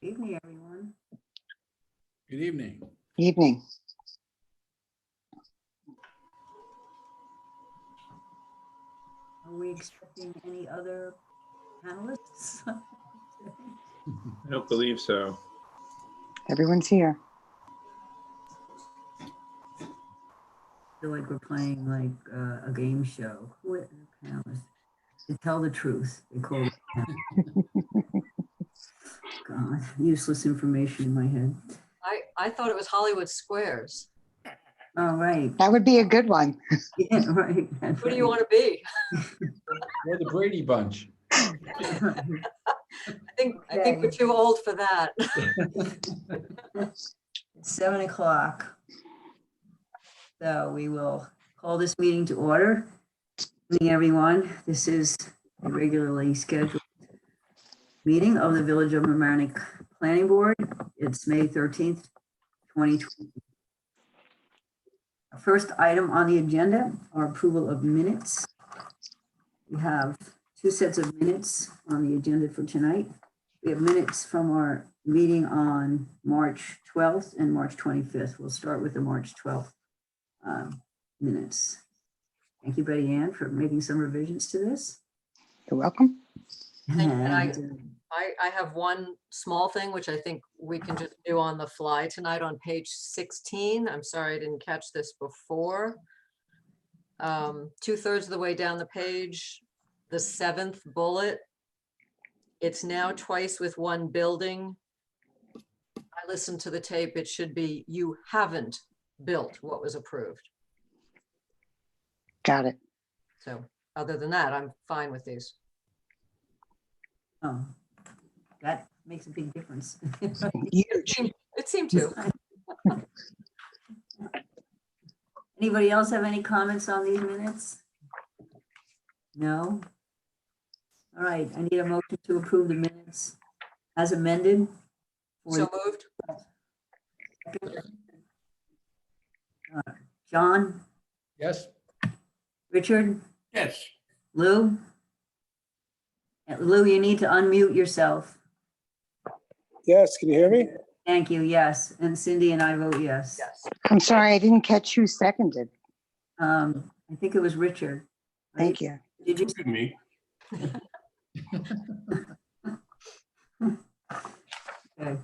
Evening, everyone. Good evening. Evening. Are we expecting any other panelists? I don't believe so. Everyone's here. I feel like we're playing like a game show. Who are the panelists? To tell the truth. They call it. God, useless information in my head. I thought it was Hollywood Squares. All right. That would be a good one. Yeah, right. That's Who do you right. want to be? We're the Brady Bunch. I think we're too old for that. It's 7 o'clock. So we will call this meeting to order. Good evening, everyone. This is a regularly scheduled meeting of the Village of Mamaroneck Planning Board. It's May 13th, 2020. Our first item on the agenda are approval of minutes. We have 2 sets of minutes on the agenda for tonight. We have minutes from our meeting on March 12th and March 25th. We'll start with the March 12th minutes. Thank you, Betty Ann, for making some revisions to this. You're welcome. And, I have one small thing, which I think we can just do on the fly tonight on page 16. I'm sorry I didn't catch this before. 2/3 of the way down the page, the 7th bullet. It's now twice with one building. I listened to the tape. It should be, you haven't built what was approved. Got it. So other than that, I'm fine with these. oh, that makes a big difference. Huge. It seemed to. Anybody else have any comments on these minutes? No? All right, I need a motion to approve the minutes as amended. So moved. John, Yes? Richard, Yes. Lou? Lou, you need to unmute yourself. Yes, can you hear me? Thank you, yes. And Cindy and I vote yes. Yes. I'm sorry, I didn't catch who seconded. I think it was Richard. Thank you. Did you? Me. Okay.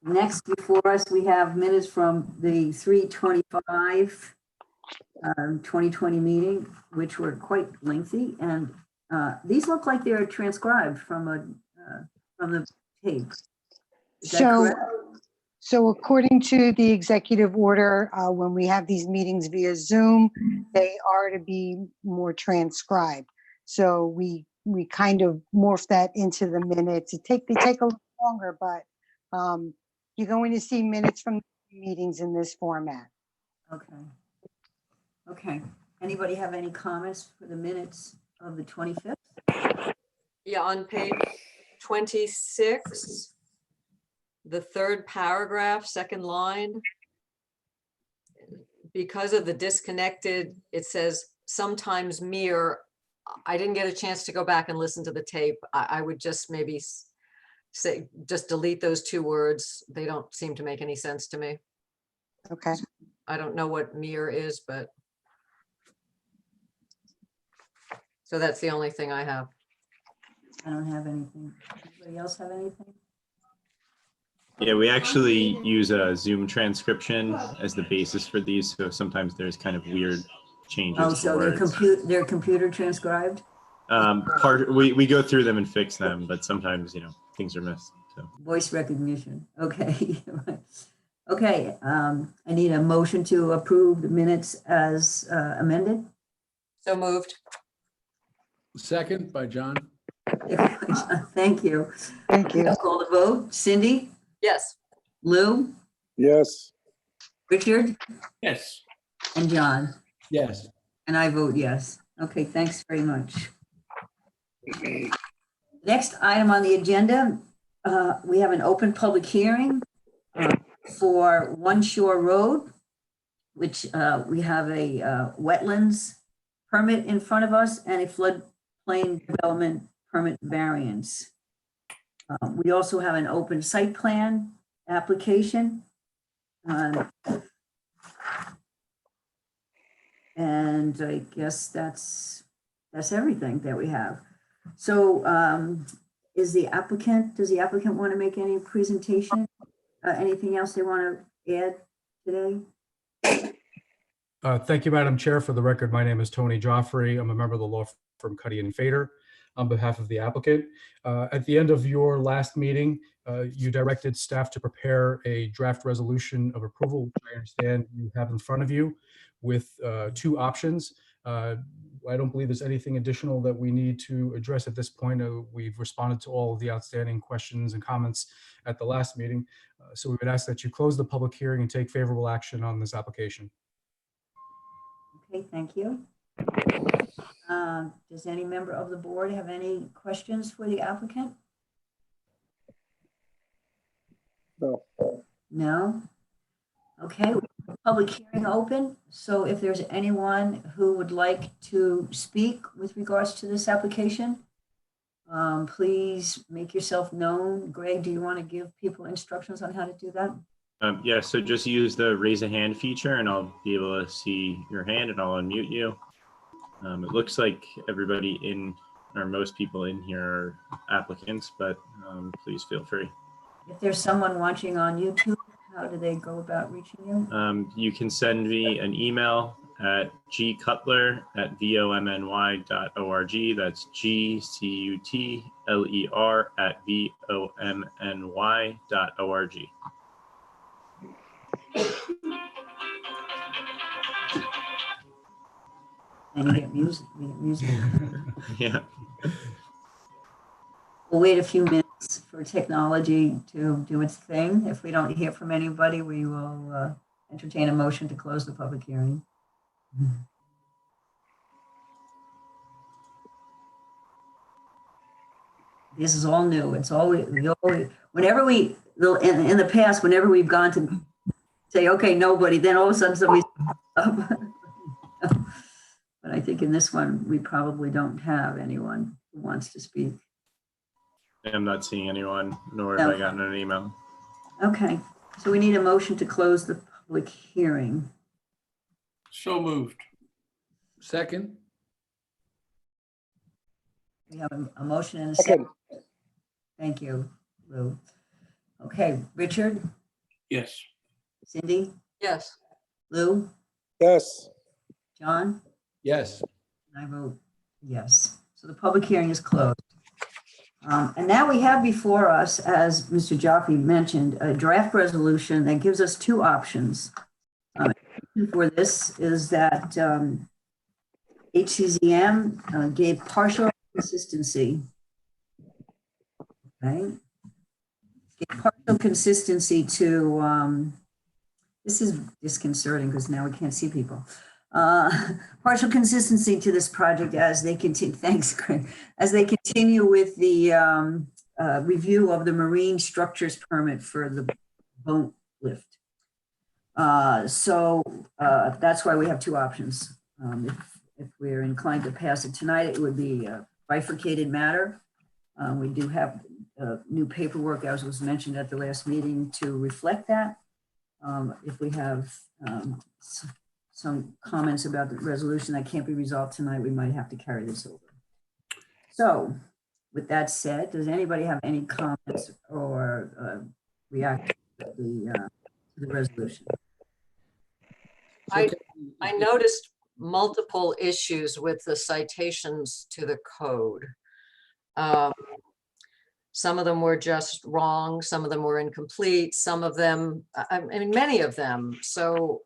Next before us, we have minutes from the 3/25, 2020 meeting, which were quite lengthy. And these look like they're transcribed from the tape. Is that So, correct? so according to the executive order, when we have these meetings via Zoom, they are to be more transcribed. So we kind of morph that into the minutes. They take a little longer, but you're going to see minutes from the meetings in this format. Okay. Okay. Anybody have any comments for the minutes of the 25th? Yeah, on page 26, the 3rd paragraph, 2nd line. Because of the disconnected, it says sometimes mere. I didn't get a chance to go back and listen to the tape. I would just maybe say, just delete those 2 words. They don't seem to make any sense to me. Okay. I don't know what mere is, but. So that's the only thing I have. I don't have anything. Anybody else have anything? Yeah, we actually use a Zoom transcription as the basis for these. So sometimes there's kind of weird changes. Oh, to so words. they're computer transcribed? We go through them and fix them, but sometimes, things are missed. So Voice recognition, okay. Okay, I need a motion to approve the minutes as amended. So moved. Second by John. Thank you. Thank you. I'll call the vote. Cindy, Yes. Lou, Yes, Richard, Yes. and John. Yes. And I vote yes. Okay, thanks very much. Next item on the agenda, we have an open public hearing for One Shore Road, which we have a wetlands permit in front of us and a floodplain development permit variance. We also have an open site plan application. And I guess that's everything that we have. So does the applicant want to make any presentation? Anything else they want to add today? Thank you, Madam Chair. For the record, my name is Tony Joffrey. I'm a member of the law firm Cuddy and Fader on behalf of the applicant. At the end of your last meeting, you directed staff to prepare a draft resolution of approval, which I understand you have in front of you with two options. I don't believe there's anything additional that we need to address at this point. We've responded to all of the outstanding questions and comments at the last meeting. So we would ask that you close the public hearing and take favorable action on this application. Okay, thank you. Does any member of the board have any questions for the applicant? No. No? Okay, public hearing open. So if there's anyone who would like to speak with regards to this application, please make yourself known. Greg, do you want to give people instructions on how to do that? Yeah, so just use the raise a hand feature and I'll be able to see your hand and I'll unmute you. It looks like everybody in, or most people in here are applicants, but please feel free. If there's someone watching on YouTube, how do they go about reaching you? You can send me an email at gcutler@vomny.org. That's GCUTLER@vomny.org. And you get music. We get music. Yeah. We'll wait a few minutes for technology to do its thing. If we don't hear from anybody, we will entertain a motion to close the public hearing. This is all new. It's always, whenever we, in the past, whenever we've gone to say, okay, nobody, then all of a sudden somebody's up. But I think in this one, we probably don't have anyone who wants to speak. I'm not seeing anyone, nor have I gotten an email. Okay, so we need a motion to close the public hearing. So moved. Second? We have a motion and a second. Second. Thank you, Lou. Okay, Richard, Yes. Cindy, Yes. Lou, Yes. John, Yes. and I vote yes. So the public hearing is closed. And now we have before us, as Mr. Jaffe mentioned, a draft resolution that gives us two options. For this is that HCZM gave partial consistency. Okay. Gave partial consistency to, this is disconcerting because now we can't see people. Partial consistency to this project as they continue, thanks, Craig, as they continue with the review of the marine structures permit for the boat lift. So that's why we have two options. If we're inclined to pass it tonight, it would be a bifurcated matter. We do have new paperwork, as was mentioned at the last meeting, to reflect that. If we have some comments about the resolution that can't be resolved tonight, we might have to carry this over. So with that said, does anybody have any comments or react to the resolution? I noticed multiple issues with the citations to the code. Some of them were just wrong, some of them were incomplete, some of them, I mean, many of them. So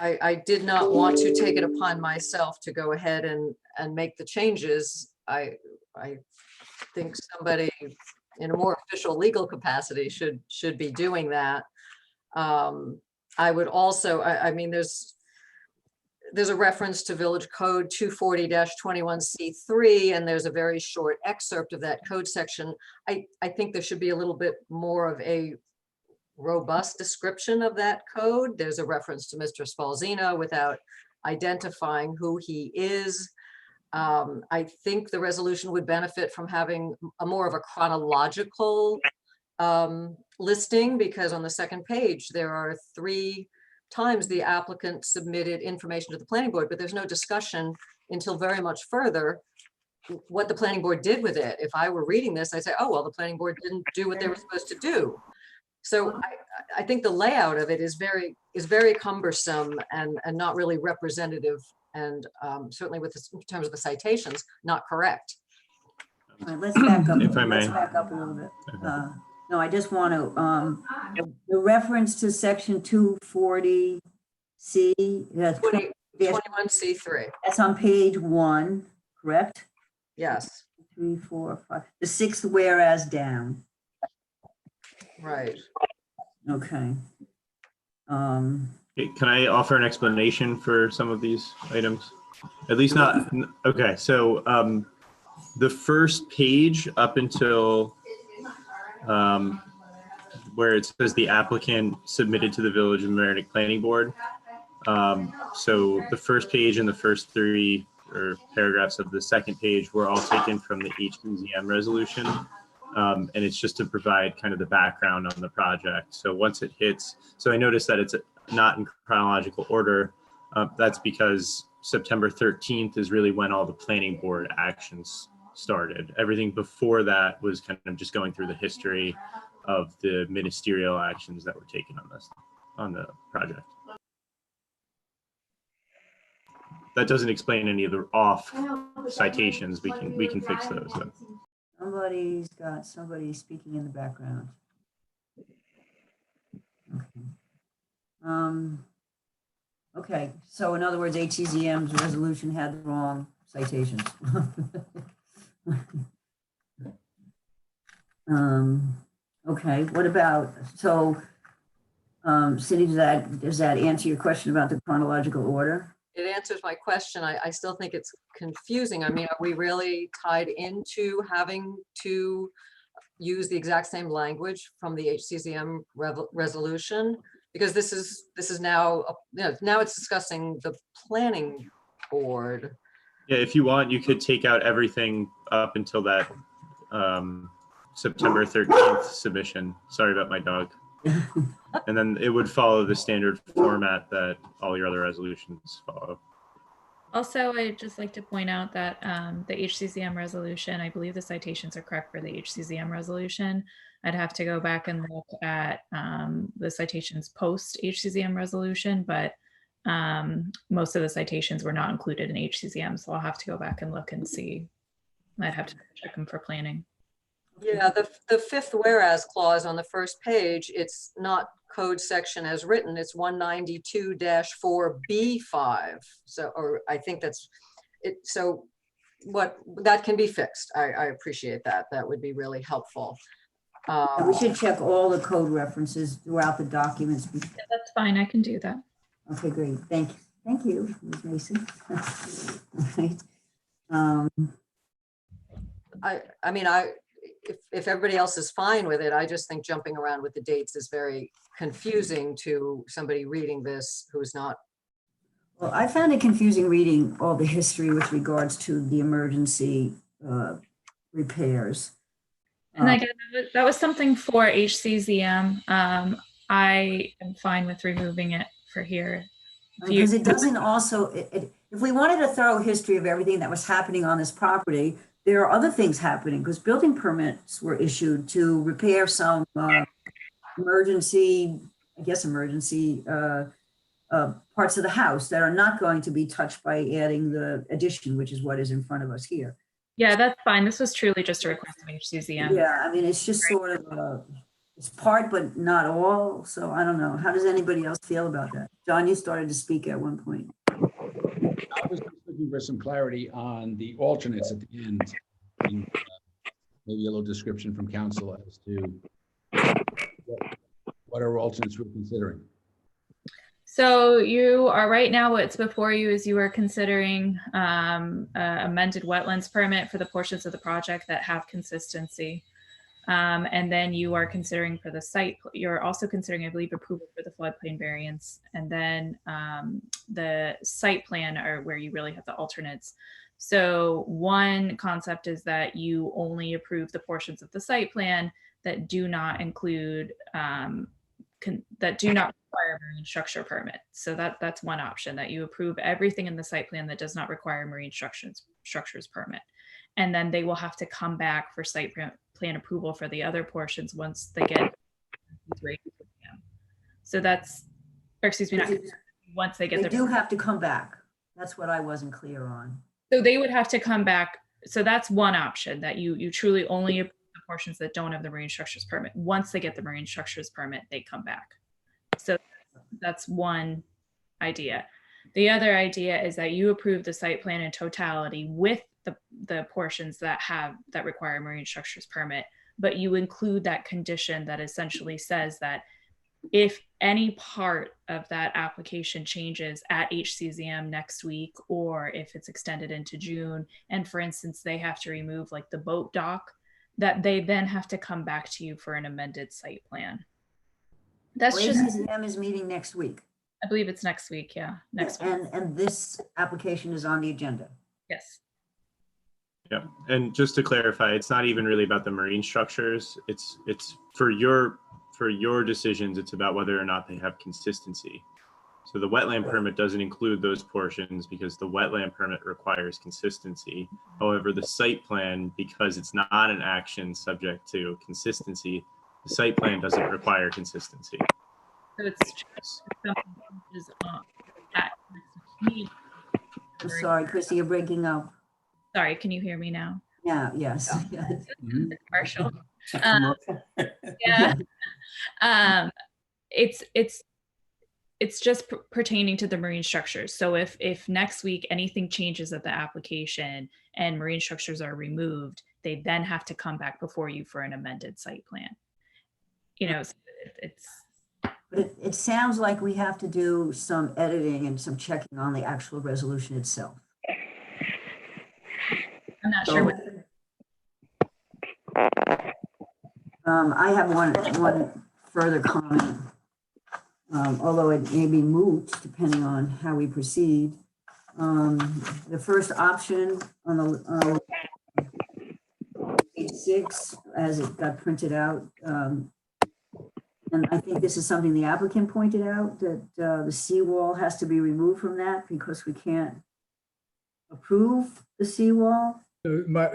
I did not want to take it upon myself to go ahead and make the changes. I think somebody in a more official legal capacity should be doing that. I would also, I mean, there's a reference to Village Code 240-21C3, and there's a very short excerpt of that code section. I think there should be a little bit more of a robust description of that code. There's a reference to Mr. Spalzino without identifying who he is. I think the resolution would benefit from having a more of a chronological listing, because on the second page, there are 3 times the applicant submitted information to the planning board, but there's no discussion until very much further what the planning board did with it. If I were reading this, I'd say, oh, well, the planning board didn't do what they were supposed to do. So I think the layout of it is very cumbersome and not really representative, and certainly with in terms of the citations, not correct. All right, let's back up. If I may. Let's back up a little bit. Okay. No, I just want to, the reference to section 240C, that's 21C3, that's on page 1, correct? yes, 3, 4, 5, the 6th whereas down. right. Okay. Okay, can I offer an explanation for some of these items? At least not, okay, so the first page up until where it says the applicant submitted to the Village of Meredith Planning Board. So the first page and the first 3 or paragraphs of the second page were all taken from the HCZM resolution. And it's just to provide kind of the background on the project. So once it hits, so I noticed that it's not in chronological order. That's because September 13th is really when all the planning board actions started. Everything before that was kind of just going through the history of the ministerial actions that were taken on the project. That doesn't explain any of the off citations. We can fix those though. Somebody's speaking in the background. Okay. Okay, so in other words, HCZM's resolution had the wrong citations. Okay, what about, so Cindy, does that answer your question about the chronological order? It answers my question. I still think it's confusing. I mean, are we really tied into having to use the exact same language from the HCZM resolution? Because this is now, now it's discussing the planning board. Yeah, if you want, you could take out everything up until that September 13th submission. Sorry about my dog. And then it would follow the standard format that all your other resolutions follow. Also, I'd just like to point out that the HCZM resolution, I believe the citations are correct for the HCZM resolution. I'd have to go back and look at the citations post HCZM resolution, but most of the citations were not included in HCZM, so I'll have to go back and look and see. I'd have to check them for planning. Yeah, the 5th whereas clause on the first page, it's not code section as written, it's 192-4B5. So, or I think that's it. So that can be fixed. I appreciate that. That would be really helpful. We should check all the code references throughout the documents. Yeah, that's fine, I can do that. Okay, great. Thank you, Ms. Mason. Right. I mean, if everybody else is fine with it, I just think jumping around with the dates is very confusing to somebody reading this who's not. Well, I found it confusing reading all the history with regards to the emergency repairs. And again, that was something for HCZM. I am fine with removing it for here. Because it doesn't also, if we wanted a thorough history of everything that was happening on this property, there are other things happening because building permits were issued to repair some emergency parts of the house that are not going to be touched by adding the addition, which is what is in front of us here. Yeah, that's fine. This was truly just a request of HCZM. Yeah, I mean, it's just sort of it's part, but not all. So I don't know. How does anybody else feel about that? John, you started to speak at one point. I was just looking for some clarity on the alternates at the end. And, maybe a little description from council as to what are alternates we're considering. So you are right now, what's before you is you are considering amended wetlands permit for the portions of the project that have consistency. And then you are considering for the site, you're also considering, I believe, approval for the floodplain variance. And then the site plan are where you really have the alternates. So one concept is that you only approve the portions of the site plan that do not include, that do not require marine structure permit. So that's one option, that you approve everything in the site plan that does not require marine structures permit. And then they will have to come back for site plan approval for the other portions once they get ready for them. So that's, or excuse me, not, once they get They the. do have to come back. That's what I wasn't clear on. So they would have to come back. So that's one option, that you truly only approve the portions that don't have the marine structures permit. Once they get the marine structures permit, they come back. So that's one idea. The other idea is that you approve the site plan in totality with the portions that require marine structures permit, but you include that condition that essentially says that if any part of that application changes at HCZM next week, or if it's extended into June, and for instance, they have to remove like the boat dock, that they then have to come back to you for an amended site plan. That's Well, just, ACCM is meeting next week. I believe it's next week. Yeah. Next week. And this application is on the agenda. Yes. Yeah, and just to clarify, it's not even really about the marine structures. It's for your decisions. It's about whether or not they have consistency. So the wetland permit doesn't include those portions because the wetland permit requires consistency. However, the site plan, because it's not an action subject to consistency, the site plan doesn't require consistency. So it's just something that is at next meeting. I'm sorry, Chrissy, you're breaking up. Sorry, can you hear me now? Yeah, yes. yes. The commercial. Yeah. It's just pertaining to the marine structures. So if next week anything changes at the application and marine structures are removed, they then have to come back before you for an amended site plan. You know, so it's. But it sounds like we have to do some editing and some checking on the actual resolution itself. I'm not sure what. I have one further comment, although it may be moot depending on how we proceed. The first option on the page 6, as it got printed out, and I think this is something the applicant pointed out, that the seawall has to be removed from that because we can't approve the seawall.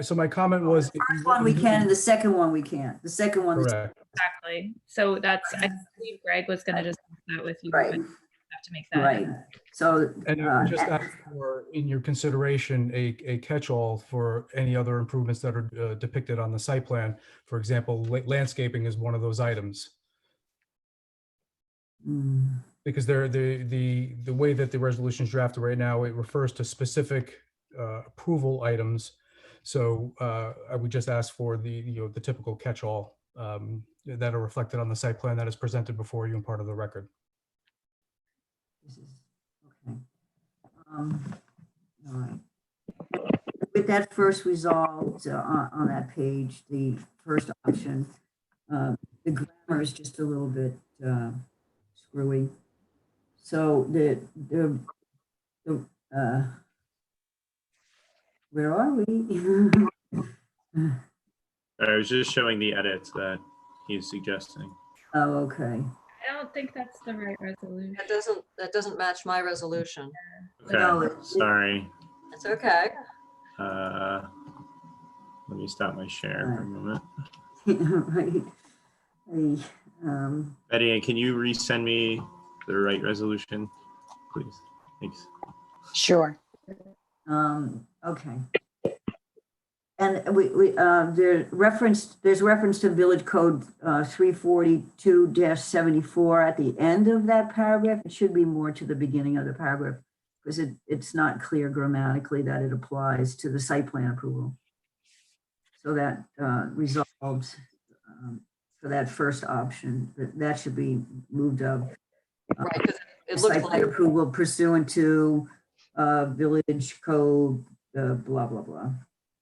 So my comment was. The first one we can, and the second one we can't. The second one. Correct. Exactly. So that's, I believe Greg was going to just that with you. Right. But you have to make that. Right. So. And I would just ask for, in your consideration, a catch-all for any other improvements that are depicted on the site plan. For example, landscaping is one of those items. Because the way that the resolution is drafted right now, it refers to specific approval items. So I would just ask for the typical catch-all that are reflected on the site plan that is presented before you and part of the record. This is, okay. All right. With that first resolved on that page, the first option, the grammar is just a little bit screwy. So where are we? I was just showing the edits that he's suggesting. Oh, okay. I don't think that's the right resolution. That doesn't match my resolution. Okay, No, sorry. It's okay. Let me stop my share for a moment. Right. Betty, Ann, can you resend me the right resolution, please? Thanks. Sure. Okay. And there's reference to Village Code 342-74 at the end of that paragraph. It should be more to the beginning of the paragraph because it's not clear grammatically that it applies to the site plan approval. So that resolves for that first option, that should be moved up. Right, because it looks Site plan like, approval pursuant to Village Code, blah, blah, blah.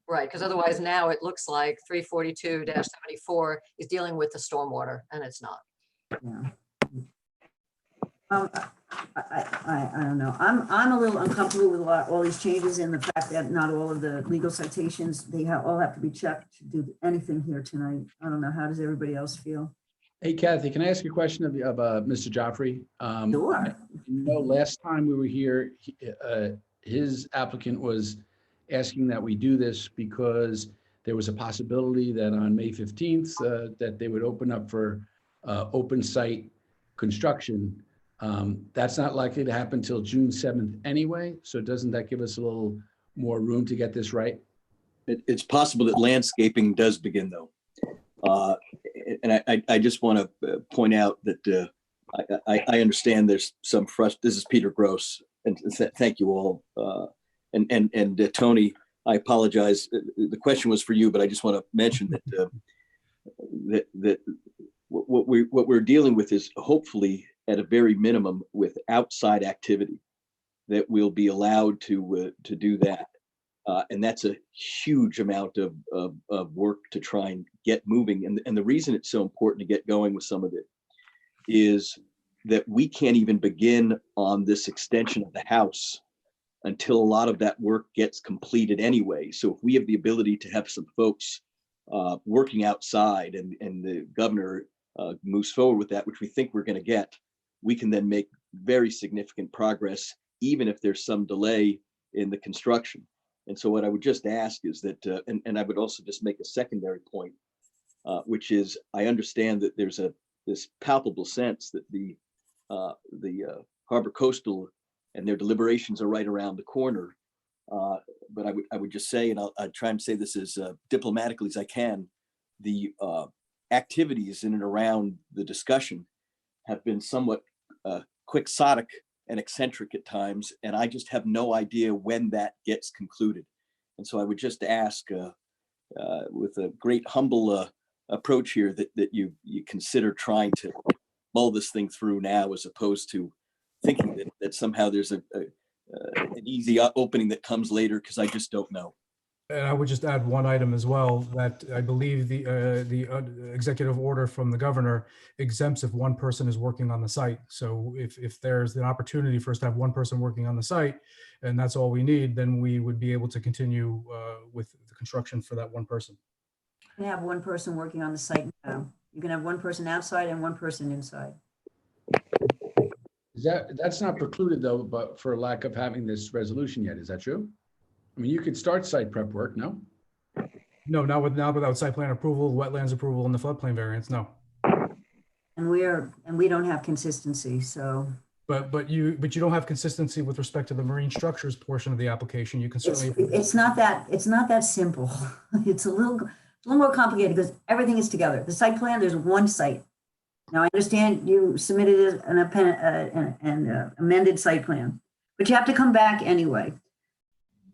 Right, because otherwise now it looks like 342-74 is dealing with the stormwater, and it's not. Yeah. I don't know. I'm a little uncomfortable with all these changes and the fact that not all of the legal citations, they all have to be checked to do anything here tonight. I don't know. How does everybody else feel? Hey Kathy, can I ask you a question of Mr. Joffrey? Sure. Last time we were here, his applicant was asking that we do this because there was a possibility that on May 15th, that they would open up for open site construction. That's not likely to happen till June 7th anyway. So doesn't that give us a little more room to get this right? It's possible that landscaping does begin though. And I just want to point out that I understand there's some this is Peter Gross, and thank you all. And Tony, I apologize. The question was for you, but I just want to mention that what we're dealing with is hopefully at a very minimum with outside activity that we'll be allowed to do that. And that's a huge amount of work to try and get moving. And the reason it's so important to get going with some of it is that we can't even begin on this extension of the house until a lot of that work gets completed anyway. So if we have the ability to have some folks working outside and the governor moves forward with that, which we think we're going to get, we can then make very significant progress, even if there's some delay in the construction. And so what I would just ask is that, and I would also just make a secondary point, which is I understand that there's this palpable sense that the Harbor Coastal and their deliberations are right around the corner. But I would just say, and I'll try and say this as diplomatically as I can, the activities in and around the discussion have been somewhat quixotic and eccentric at times, and I just have no idea when that gets concluded. And so I would just ask, with a great humble approach here, that you consider trying to mull this thing through now, as opposed to thinking that somehow there's an easy opening that comes later, because I just don't know. And I would just add one item as well, that I believe the executive order from the governor exempts if one person is working on the site. So if there's an opportunity for us to have one person working on the site, and that's all we need, then we would be able to continue with the construction for that one person. You can have one person working on the site now. You can have one person outside and one person inside. That's not precluded though, but for lack of having this resolution yet, is that true? I mean, you could start site prep work, no? No, not without site plan approval, wetlands approval, and the floodplain variance, no. And we don't have consistency, so. But you don't have consistency with respect to the marine structures portion of the application. You can certainly. It's not that simple. It's a little more complicated because everything is together. The site plan, there's one site. Now I understand you submitted an amended site plan, but you have to come back anyway.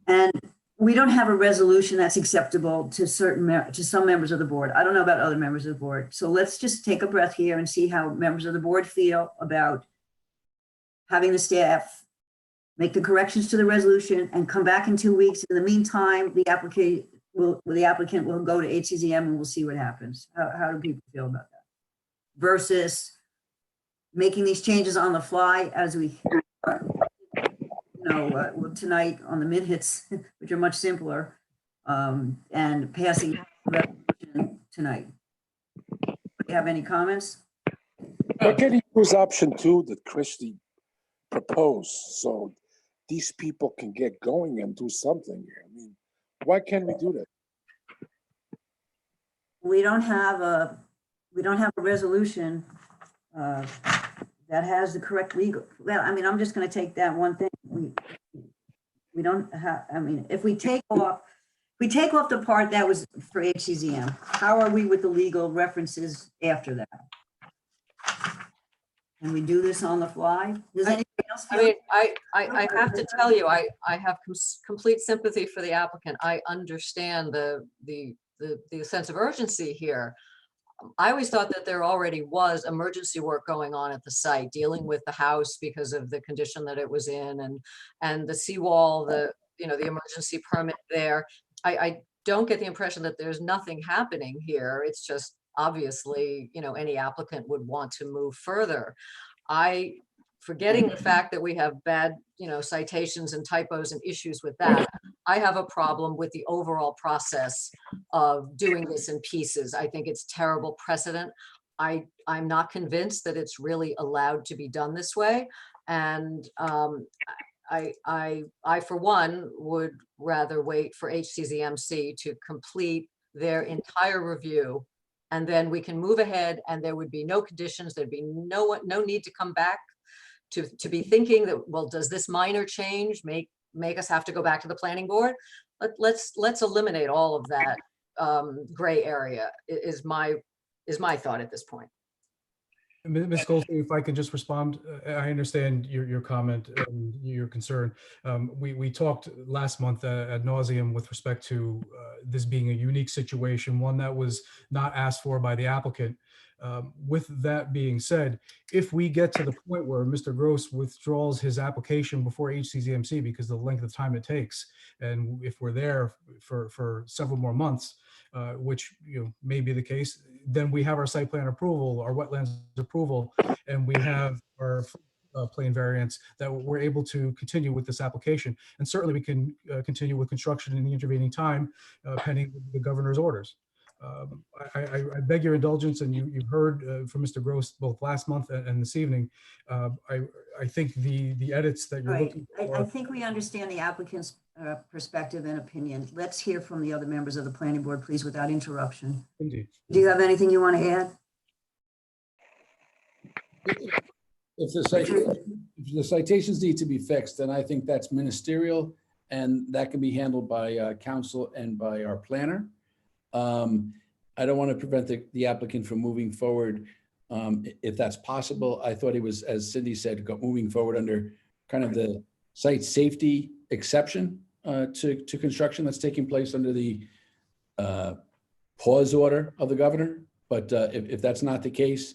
And we don't have a resolution that's acceptable to some members of the board. I don't know about other members of the board. So let's just take a breath here and see how members of the board feel about having the staff make the corrections to the resolution and come back in 2 weeks. In the meantime, the applicant will go to HCZM and we'll see what happens. How do people feel about that? Versus making these changes on the fly as we tonight on the minutes, which are much simpler, and passing tonight. Do you have any comments? Why can't you use option 2 that Christie proposed, so these people can get going and do something? I mean, why can't we do that? We don't have a resolution that has the correct legal. Well, I mean, I'm just going to take that one thing. We don't have. I mean, if we take off the part that was for HCZM, how are we with the legal references after that? Can we do this on the fly? Does anybody else feel? I mean, I have to tell you, I have complete sympathy for the applicant. I understand the sense of urgency here. I always thought that there already was emergency work going on at the site, dealing with the house because of the condition that it was in, and the seawall, the emergency permit there. I don't get the impression that there's nothing happening here. It's just obviously, any applicant would want to move further. Forgetting the fact that we have bad, citations and typos and issues with that, I have a problem with the overall process of doing this in pieces. I think it's terrible precedent. I'm not convinced that it's really allowed to be done this way. And I, for one, would rather wait for HCZMC to complete their entire review, and then we can move ahead, and there would be no conditions. There'd be no need to come back to be thinking that, well, does this minor change make us have to go back to the planning board? Let's eliminate all of that gray area is my thought at this point. Ms. Goldstein, if I could just respond, I understand your comment and your concern. We talked last month ad nauseum with respect to this being a unique situation, one that was not asked for by the applicant. With that being said, if we get to the point where Mr. Gross withdraws his application before HCZMC because of the length of time it takes, and if we're there for several more months, which may be the case, then we have our site plan approval, our wetlands approval, and we have our plan variance that we're able to continue with this application. And certainly we can continue with construction in the intervening time pending the governor's orders. I beg your indulgence, and you've heard from Mr. Gross both last month and this evening. I think the edits that you're Right. looking for. I think we understand the applicant's perspective and opinion. Let's hear from the other members of the planning board, please, without interruption. Indeed. Do you have anything you want to add? If the citations need to be fixed, then I think that's ministerial, and that can be handled by council and by our planner. I don't want to prevent the applicant from moving forward if that's possible. I thought he was, as Cindy said, moving forward under kind of the site safety exception to construction that's taking place under the pause order of the governor. But if that's not the case,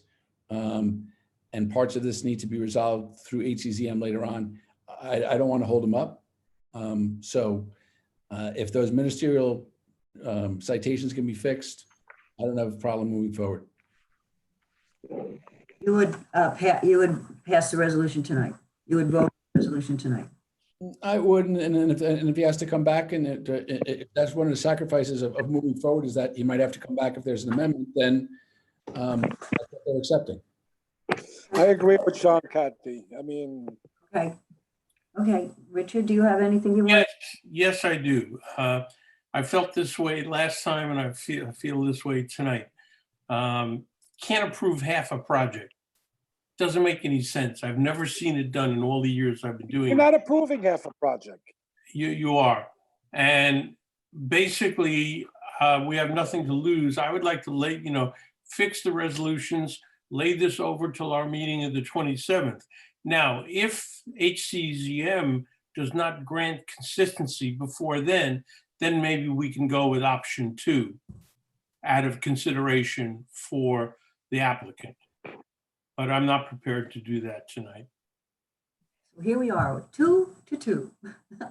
and parts of this need to be resolved through HCZM later on, I don't want to hold him up. So if those ministerial citations can be fixed, I don't have a problem moving forward. You would pass the resolution tonight. You would vote the resolution tonight. I wouldn't, and if he has to come back, and if that's one of the sacrifices of moving forward, is that he might have to come back if there's an amendment, then that's what they're accepting. I agree with Sean, Kathy. I mean, Okay. Richard, do you have anything you want? Yes, I do. I felt this way last time, and I feel this way tonight. Can't approve half a project. Doesn't make any sense. I've never seen it done in all the years I've been doing you're not approving half a project. You are. And basically, we have nothing to lose. I would like to fix the resolutions, lay this over till our meeting of the 27th. Now, if HCZM does not grant consistency before then maybe we can go with option 2 out of consideration for the applicant. But I'm not prepared to do that tonight. So here we are, 2-2.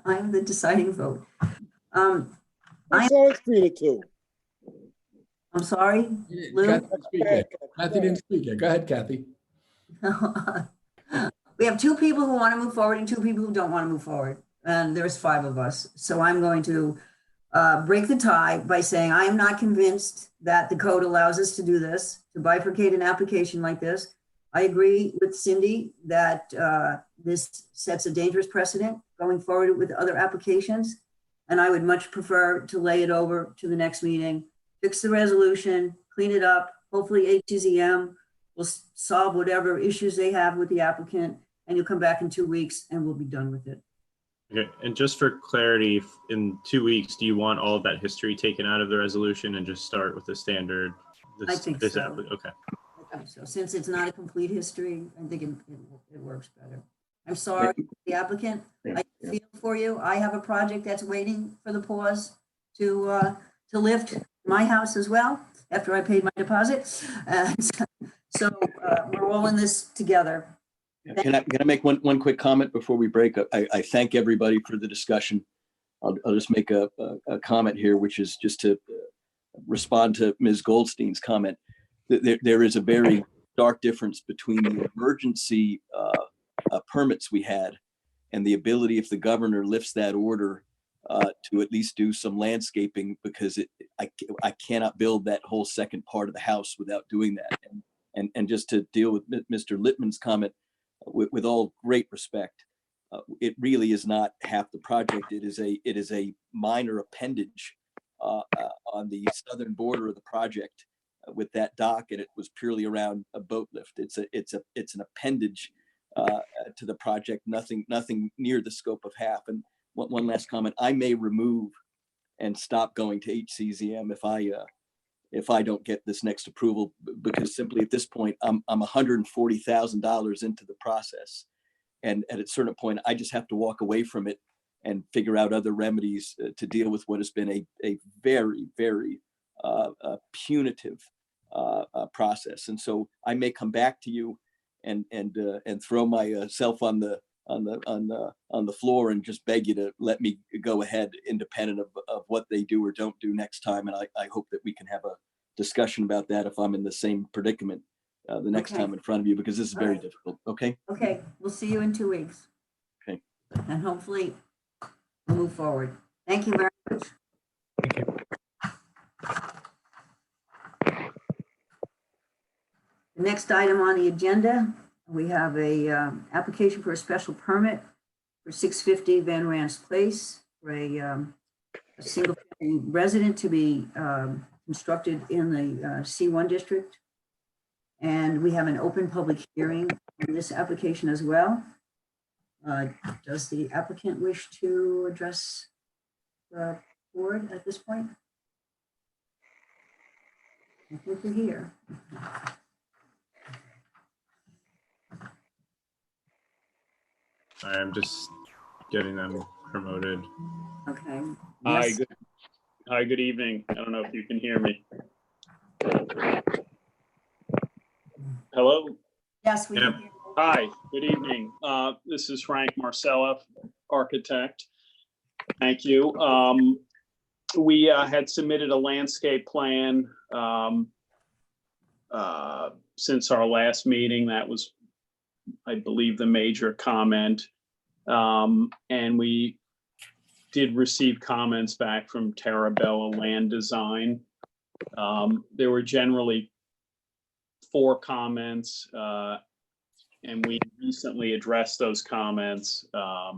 I'm the deciding vote. It's always 3-2. I'm sorry, Lou? Kathy didn't speak yet. Go ahead, Kathy. We have 2 people who want to move forward and 2 people who don't want to move forward. And there's 5 of us. So I'm going to break the tie by saying I am not convinced that the code allows us to do this, to bifurcate an application like this. I agree with Cindy that this sets a dangerous precedent going forward with other applications. And I would much prefer to lay it over to the next meeting, fix the resolution, clean it up. Hopefully HCZM will solve whatever issues they have with the applicant, and you'll come back in 2 weeks and we'll be done with it. Okay, and just for clarity, in 2 weeks, do you want all of that history taken out of the resolution and just start with the standard? I think so. Okay. So since it's not a complete history, I think it works better. I'm sorry, the applicant, I feel for you. I have a project that's waiting for the pause to lift my house as well after I paid my deposit. So we're all in this together. Can I make one quick comment before we break? I thank everybody for the discussion. I'll just make a comment here, which is just to respond to Ms. Goldstein's comment. There is a very stark difference between the emergency permits we had and the ability, if the governor lifts that order, to at least do some landscaping, because I cannot build that whole second part of the house without doing that. And just to deal with Mr. Littman's comment, with all great respect, it really is not half the project. It is a minor appendage on the southern border of the project with that dock, and it was purely around a boat lift. It's an appendage to the project, nothing near the scope of half. And one last comment: I may remove and stop going to HCZM if I don't get this next approval, because simply at this point I'm $140,000 into the process, and at a certain point I just have to walk away from it and figure out other remedies to deal with what has been a very, very punitive process. And so I may come back to you and throw myself on the floor and just beg you to let me go ahead, independent of what they do or don't do next time. And I hope that we can have a discussion about that if I'm in the same predicament the next Okay. time in front of you, because this is very All right. difficult. Okay. Okay, we'll see you in 2 weeks. Okay. And hopefully we'll move forward. Thank you very much. Thank you. The next item on the agenda, we have a application for a special permit for 650 Van Rans Place for a single family resident to be constructed in the C1 district. And we have an open public hearing on this application as well. Does the applicant wish to address the board at this point? I think we're here. Sorry, I'm just getting them promoted. Okay. Hi, Yes. good evening. I don't know if you can hear me. Hello? Yes, we Yep. can hear you. Hi, good evening. This is Frank Marcella, architect. Thank you. We had submitted a landscape plan since our last meeting. That was, I believe, the major comment. And we did receive comments back from Terabella Land Design. There were generally 4 comments, and we recently addressed those comments. I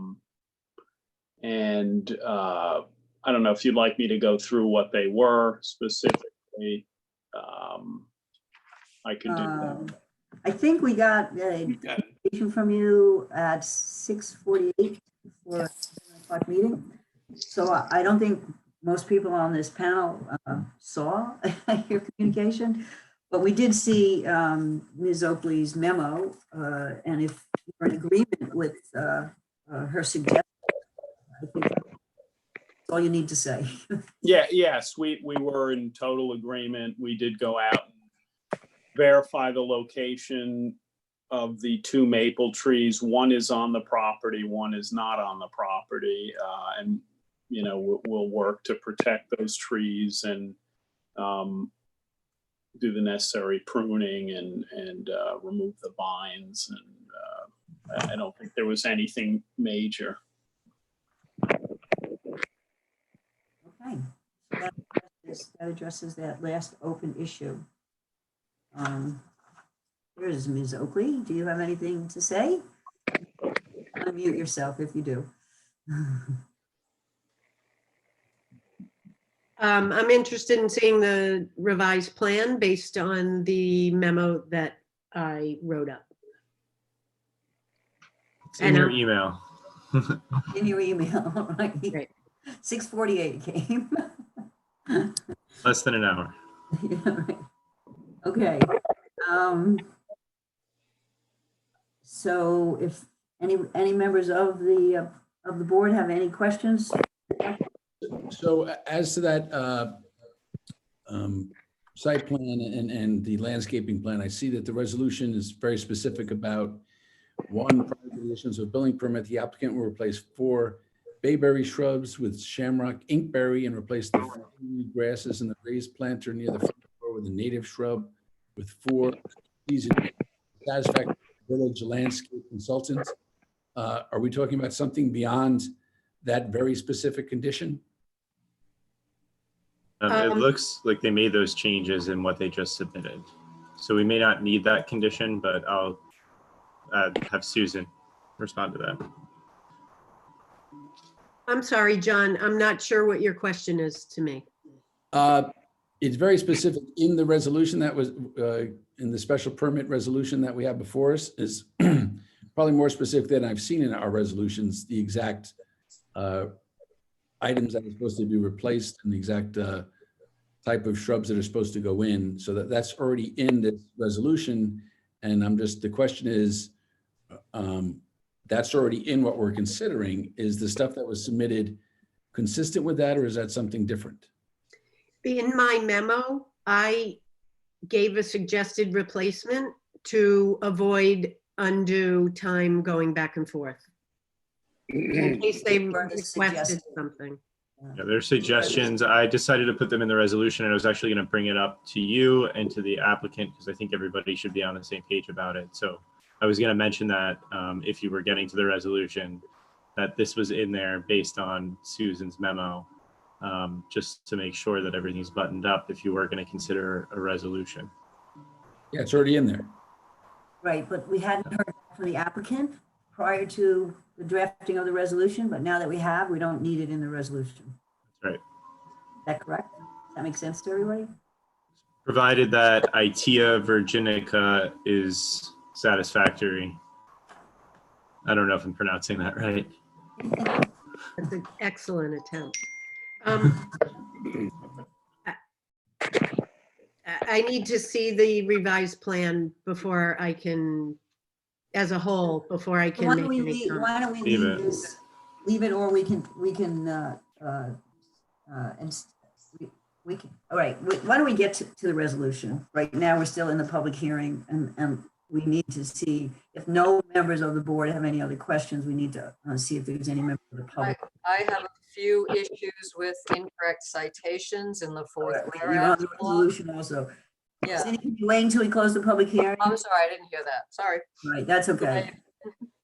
don't know if you'd like me to go through what they were specifically. I could do that. I think we got a You got it. notification from you at 6:48 for a 7 o'clock meeting. So I don't think most people on this panel saw your communication, but we did see Ms. Oakley's memo, and if you're in agreement with her suggestion, I think that's all you need to say. Yes, we were in total agreement. We did go out and verify the location of the 2 maple trees. One is on the property, one is not on the property. And, you know, we'll work to protect those trees and do the necessary pruning and remove the vines. And I don't think there was anything major. Okay, so that addresses that last open issue. Here's Ms. Oakley. Do you have anything to say? Unmute yourself if you do. I'm interested in seeing the revised plan based on the memo that I wrote up. It's in your email. In your email, all right? Great. 6:48 came. Less than an hour. Yeah, right. Okay. So if any members of the board have any questions? So as to that site plan and the landscaping plan, I see that the resolution is very specific about 1, prior to the issuance of a building permit, the applicant will replace 4 bayberry shrubs with shamrock inkberry and replace the grasses in the raised planter near the front door with a native shrub with 4 seasoned satisfactory village landscape consultants. Are we talking about something beyond that very specific condition? It looks like they made those changes in what they just submitted. So we may not need that condition, but I'll have Susan respond to that. I'm sorry, John, I'm not sure what your question is to me. It's very specific in the resolution that was in the special permit resolution that we have before us is probably more specific than I've seen in our resolutions, the exact items that are supposed to be replaced and the exact type of shrubs that are supposed to go in. So that's already in this resolution. And the question is, that's already in what we're considering. Is the stuff that was submitted consistent with that, or is that something different? In my memo, I gave a suggested replacement to avoid undue time going back and forth. In case they requested something. Yeah, their suggestions, I decided to put them in the resolution, and I was actually going to bring it up to you and to the applicant because I think everybody should be on the same page about it. So I was going to mention that if you were getting to the resolution, that this was in there based on Susan's memo, just to make sure that everything's buttoned up if you were going to consider a resolution. Yeah, it's already in there. Right, but we hadn't heard from the applicant prior to the drafting of the resolution, but now that we have, we don't need it in the resolution. That's right. Is that correct? Does that make sense to everybody? Provided that Itea virginica is satisfactory. I don't know if I'm pronouncing that right. That's an excellent attempt. I need to see the revised plan before I can, as a whole, before I can Why make don't we any leave, comment. why don't we Leave leave it. this, leave it, or we can, all right, why don't we get to the resolution? Right now, we're still in the public hearing, and we need to see if no members of the board have any other questions. We need to see if there's any member of the public. I have a few issues with incorrect citations in the fourth You're on whereas the clause. resolution also. Yeah, Cindy, can you wait until we close the public hearing? I'm sorry, I didn't hear that. Sorry. Right, that's okay.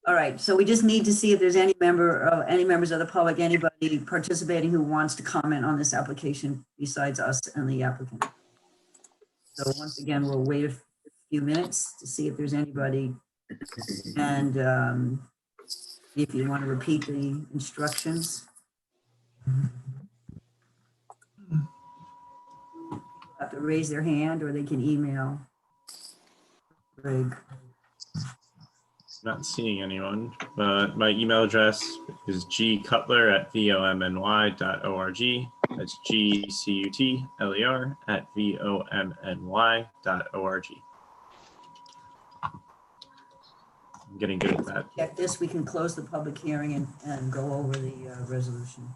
All right, so we just need to see if there's any members of the public, anybody participating who wants to comment on this application besides us and the applicant. So once again, we'll wait a few minutes to see if there's anybody. And if you want to repeat the instructions. Have to raise their hand or they can email Greg. Not seeing anyone, but my email address is gcutler@vomny.org. That's gcutler@vomny.org. I'm getting good at that. Check this, we can close the public hearing and go over the resolution.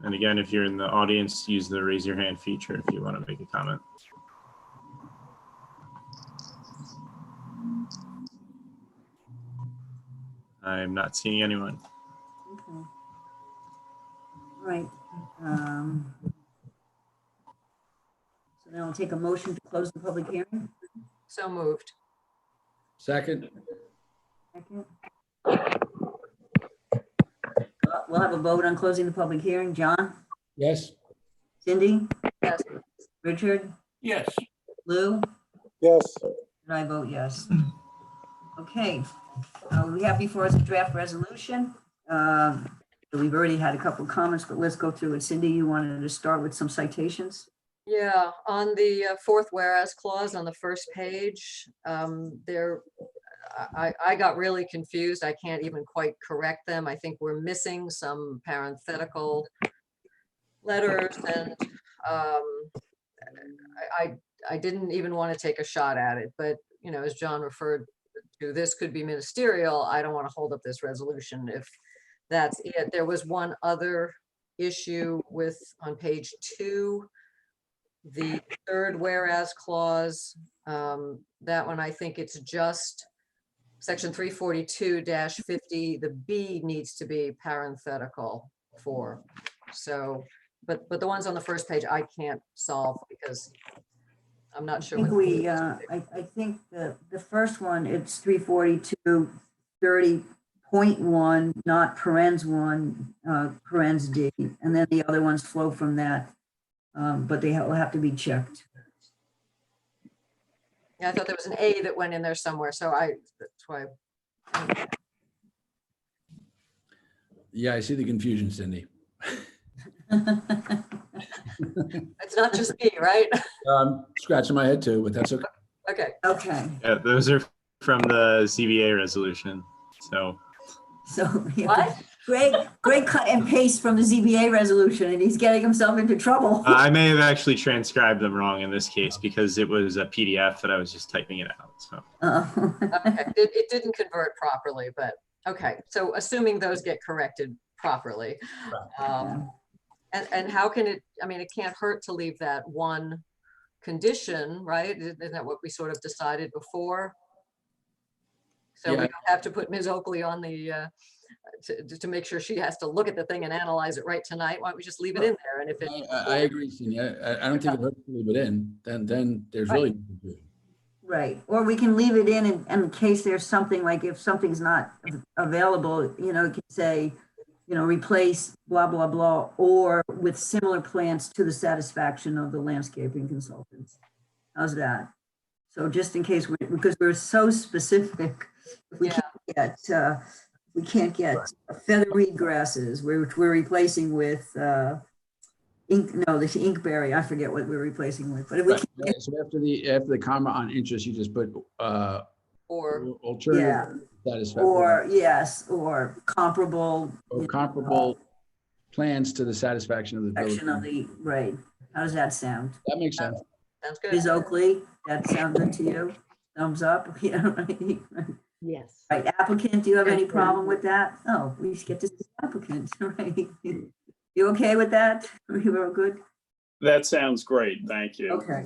And again, if you're in the audience, use the raise your hand feature if you want to make a comment. I'm not seeing anyone. Okay. All right. So then I'll take a motion to close the public hearing. So moved. Second. Second. We'll have a vote on closing the public hearing. John? Yes. Cindy? Yes. Richard? Yes. Lou? Yes, And I vote yes. Okay, we have before us a draft resolution. We've already had a couple of comments, but let's go through it. Cindy, you wanted to start with some citations? Yeah, on the fourth whereas clause on the first page, I got really confused. I can't even quite correct them. I think we're missing some parenthetical letters, and I didn't even want to take a shot at it, but you know, as John referred to, this could be ministerial. I don't want to hold up this resolution if that's it. There was one other issue with, on page 2, the third whereas clause. That one, I think it's just Section 342-50, the B needs to be parenthetical 4. So, but the ones on the first page I can't solve because I'm not I sure. think what the B is. I think the first one, it's 342, 30.1, not parens 1, parens D, and then the other ones flow from that. But they will have to be checked. Yeah, I thought there was an A that went in there somewhere, so that's why. Yeah, I see the confusion, Cindy. It's not just me, right? Scratching my head too, but that's okay. Okay. Okay, Yeah, those are from the CBA resolution. So so What? Greg cut and paste from the ZBA resolution, and he's getting himself into trouble. I may have actually transcribed them wrong in this case because it was a PDF that I was just typing it out. So Okay, it didn't convert properly, but okay. So assuming those get corrected properly. And how can it, I mean, it can't hurt to leave that one condition, right? Isn't that what we sort of decided before? So we Yeah. don't have to put Ms. Oakley on the, to make sure she has to look at the thing and analyze it right tonight. Why don't we just leave it in there? And if it. I agree, Cindy. I don't think it hurts to leave it in. Then there's really no confusion. Right, or we can leave it in case there's something, like if something's not available, you know, it can say, you know, replace blah, blah, blah, or with similar plans to the satisfaction of the landscaping consultants. How's that? So just in case, because we're so specific, if we can't get feathery grasses, which we're replacing with the inkberry, I forget what we're replacing with, but if we Right. can, So after the comma on interest, you just put Or alternative satisfaction or comparable. or comparable plans to the satisfaction of the Section of village. the, right. How does that sound? That makes sense. sounds good. Ms. Oakley, that sounds good to you? Thumbs up? Yeah, right. Yes. Right, applicant, do you have any problem with that? Oh, we should get to the applicant, right? You okay with that? We were good? That sounds great. Thank you. Okay.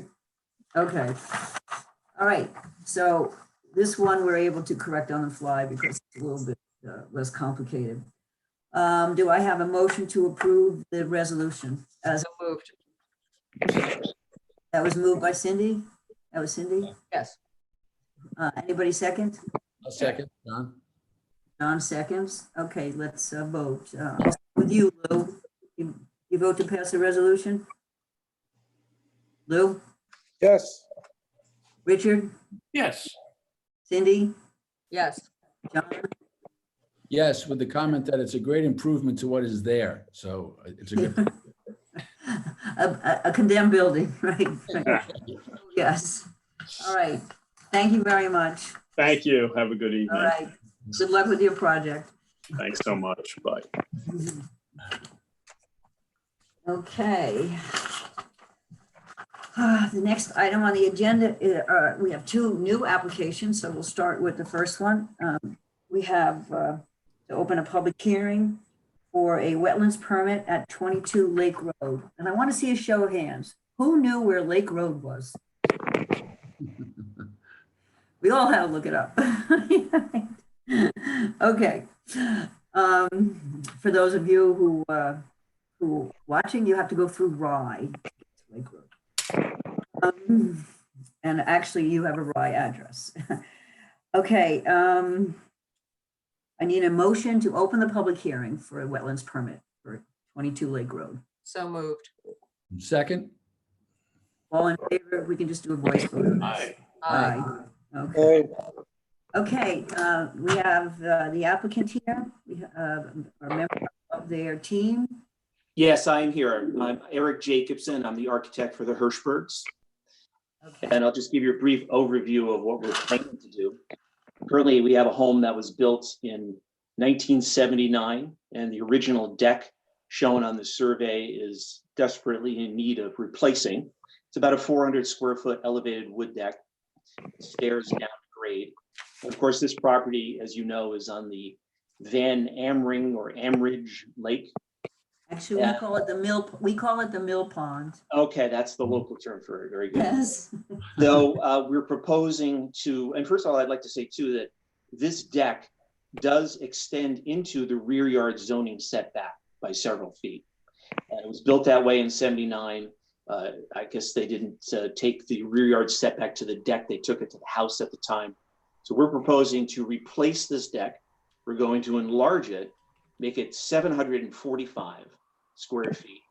All right, so this one we're able to correct on the fly because it's a little bit less complicated. Do I have a motion to approve the resolution? As So moved. that was moved by Cindy? That was Cindy? Yes. Anybody second? A second, John. John seconds. Okay, let's vote. I'll start with you, Lou. You vote to pass the resolution? Lou? Yes, Richard? Yes, Cindy? Yes. John? Yes, with the comment that it's a great improvement to what is there. So it's a good. A condemned building, right? Yes. All right. Thank you very much. Thank you. Have a good All evening. right. Good luck with your project. Thanks so much. Bye. Okay. The next item on the agenda, we have two new applications, so we'll start with the first one. We have to open a public hearing for a wetlands permit at 22 Lake Road. And I want to see a show of hands. Who knew where Lake Road was? We all had to look it up. Okay. For those of you who watching, you have to go through Rye to get to Lake Road. And actually, you have a Rye address. Okay. I need a motion to open the public hearing for a wetlands permit for 22 Lake Road. So moved. Second, All in favor? We can just do a voice vote. aye. Aye. Okay. hey, Okay, we have the applicant here. We have a member of their team. Yes, I'm here. I'm Eric Jacobson. I'm the architect for the Hirschbergs. Okay. And I'll just give you a brief overview of what we're planning to do. Currently, we have a home that was built in 1979, and the original deck shown on the survey is desperately in need of replacing. It's about a 400 square foot elevated wood deck, stairs down to grade. And of course, this property, as you know, is on the Van Amring or Amridge Lake. Actually, we call it the mill pond. Okay, that's the local term for it. Very good. Yes. So we're proposing to, and first of all, I'd like to say too that this deck does extend into the rear yard zoning setback by several feet. It was built that way in 79. I guess they didn't take the rear yard setback to the deck. They took it to the house at the time. So we're proposing to replace this deck. We're going to enlarge it, make it 745 square feet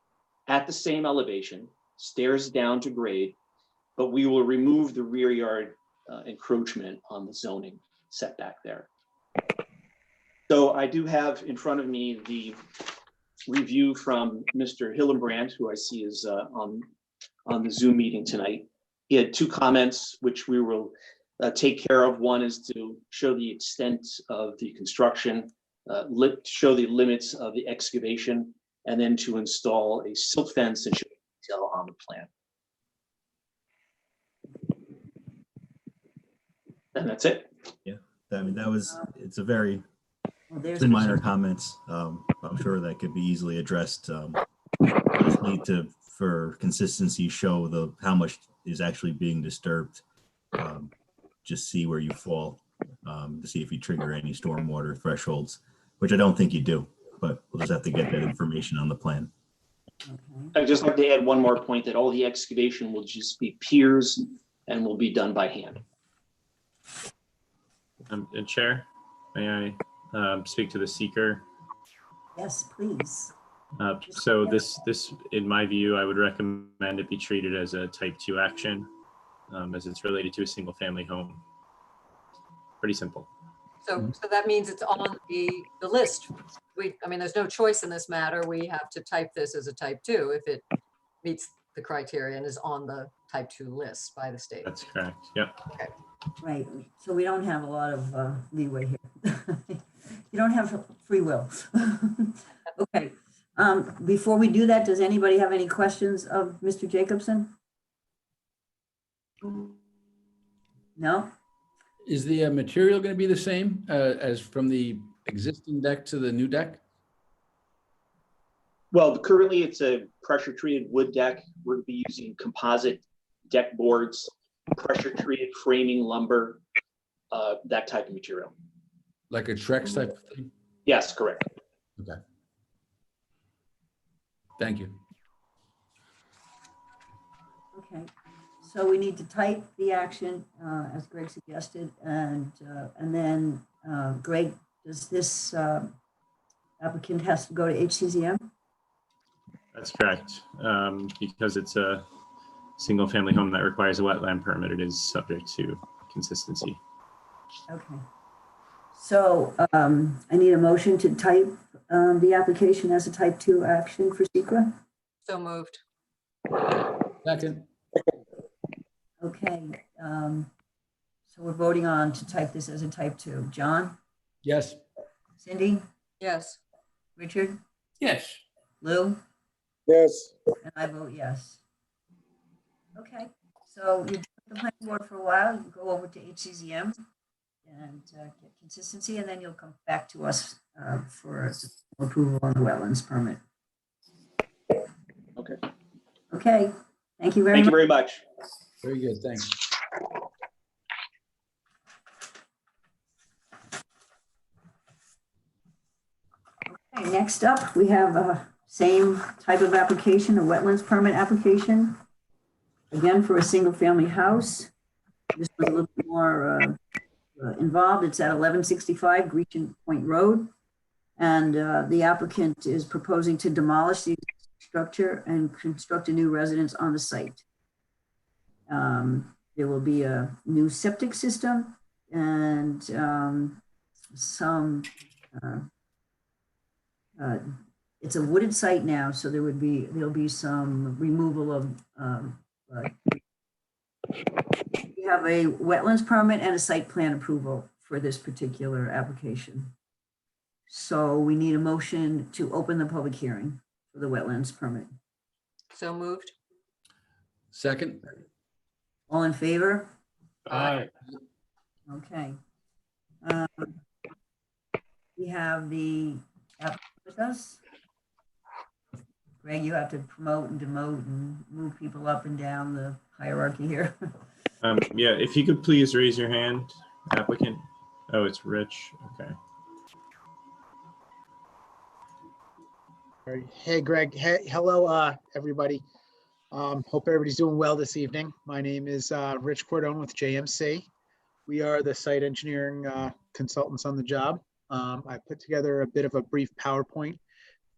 at the same elevation, stairs down to grade, but we will remove the rear yard encroachment on the zoning setback there. So I do have in front of me the review from Mr. Hillenbrand, who I see is on the Zoom meeting tonight. He had two comments, which we will take care of. One is to show the extent of the construction, show the limits of the excavation, and then to install a silt fence and show detail on the plan. And that's it. Yeah, I mean, it's a very There's minor comments. I'm sure that could be easily addressed. Just need to, for consistency, show how much is actually being disturbed. Just see where you fall to see if you trigger any stormwater thresholds, which I don't think you do, but we'll just have to get that information on the plan. I'd just like to add one more point, that all the excavation will just be piers and will be done by hand. And Chair, may I speak to the seeker? Yes, please. So this, in my view, I would recommend it be treated as a type 2 action, as it's related to a single family home. Pretty simple. So that means it's on the list. I mean, there's no choice in this matter. We have to type this as a type 2 if it meets the criteria and is on the type 2 list by the state. That's correct. Yep. Okay. Right, so we don't have a lot of leeway here. You don't have free will. Okay, before we do that, does anybody have any questions of Mr. Jacobson? No? Is the material going to be the same as from the existing deck to the new deck? Well, currently it's a pressure treated wood deck. We're going to be using composite deck boards, pressure treated framing lumber, that type of material. Like a Trex type of thing? Yes, correct. Okay. Thank you. Okay, so we need to type the action as Greg suggested, and then Greg, does this applicant has to go to HCZM? That's correct. Because it's a single family home that requires a wetland permit, it is subject to consistency. Okay. So I need a motion to type the application as a type 2 action for SECRA. So moved. Second. Okay. So we're voting on to type this as a type 2. John? Yes. Cindy? Yes. Richard? Yes. Lou? Yes. And I vote yes. Okay. So you've been the planning board for a while. You go over to HCZM and get consistency, and then you'll come back to us for approval on the wetlands permit. Okay. Okay. Thank you very Thank much. you very much. Very good. Thanks. Okay, next up, we have a same type of application, a wetlands permit application. Again, for a single family house. This was a little bit more involved. It's at 1165 Grecian Point Road. And the applicant is proposing to demolish the structure and construct a new residence on the site. There will be a new septic system and it's a wooded site now, so there'll be some removal of we have a wetlands permit and a site plan approval for this particular application. So we need a motion to open the public hearing for the wetlands permit. So moved. Second. All in favor? Aye. Okay. We have the applicant with us. Greg, you have to promote and demote and move people up and down the hierarchy here. Yeah, if you could please raise your hand, applicant, Oh, it's Rich. Okay. All right. Hey, Greg. Hey, hello, everybody. Hope everybody's doing well this evening. My name is Rich Cordone with JMC. We are the site engineering consultants on the job. I put together a bit of a brief PowerPoint